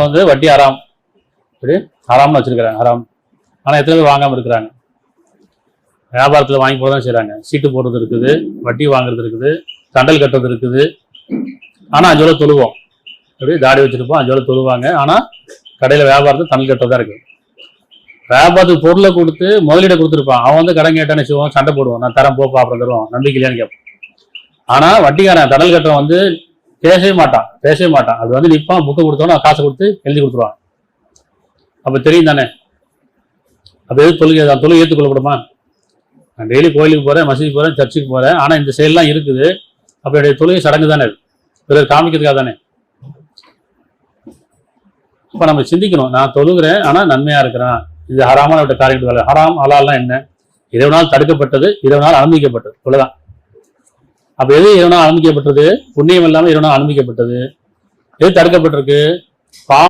வந்து வட்டி ஹராம், இப்படி ஹராம்னு வச்சிருக்கிறாங்க, ஹராம். ஆனால் எத்தனை பேர் வாங்காமல் இருக்கிறாங்க? வியாபாரத்தில் வாங்கி போட தான் செய்கிறாங்க. சீட்டு போடுறது இருக்குது, வட்டி வாங்குறது இருக்குது, தண்டல் கட்டுறது இருக்குது. ஆனால் 5 ரூபா தொழுவோம், அப்படி தாடி வச்சுருப்போம், 5 ரூபா தொழுவாங்க. ஆனால் கடையில் வியாபாரத்துக்கு தண்டல் கட்டுறதா இருக்குது. வியாபாரத்துக்கு பொருளை கொடுத்து முதலீடை கொடுத்துருப்பான், அவன் வந்து கடன் கேட்டான்னு வச்சுக்குவோம், சண்டை போடுவோம், நான் தரேன் போப்பா அப்புறம் தருவோம், நம்பிக்கை இல்லையான்னு கேட்பான். ஆனால் வட்டிக்காரன் தண்டல் கட்டுறவன் வந்து பேசவே மாட்டான். அது வந்து நிற்பான், புக்கை கொடுத்தோன்னா காசை கொடுத்து எழுதி கொடுத்துருவான். அப்போ தெரியும் தானே. அப்போ எது தொழுகை ஏற்றுக்கொள்ளப்படுமா? நான் டெய்லி கோயிலுக்கு போகிறேன், மசூதிக்கு போகிறேன், சர்ச்சுக்கு போகிறேன், ஆனால் இந்த செயல்லாம் இருக்குது. அப்போ என்னுடைய தொழுகை சடங்கு தானே, பிறர் காமிக்கிறதுக்காக தானே. இப்போ நம்ம சிந்திக்கணும், நான் தொழுகிறேன் ஆனால் நன்மையாக இருக்கிறேன், இது ஹராமான விட்ட காரியங்கள். ஹராம் ஹலால்லாம் என்ன? இறைவனால் தடுக்கப்பட்டது, இறைவனால் அனுமதிக்கப்பட்டது, இவ்வளவுதான். அப்போ எது இறைவனால் அனுமதிக்கப்பட்டது? புண்ணியம் இல்லாமல் இறைவனால் அனுமதிக்கப்பட்டது. எது தடுக்கப்பட்டிருக்கு?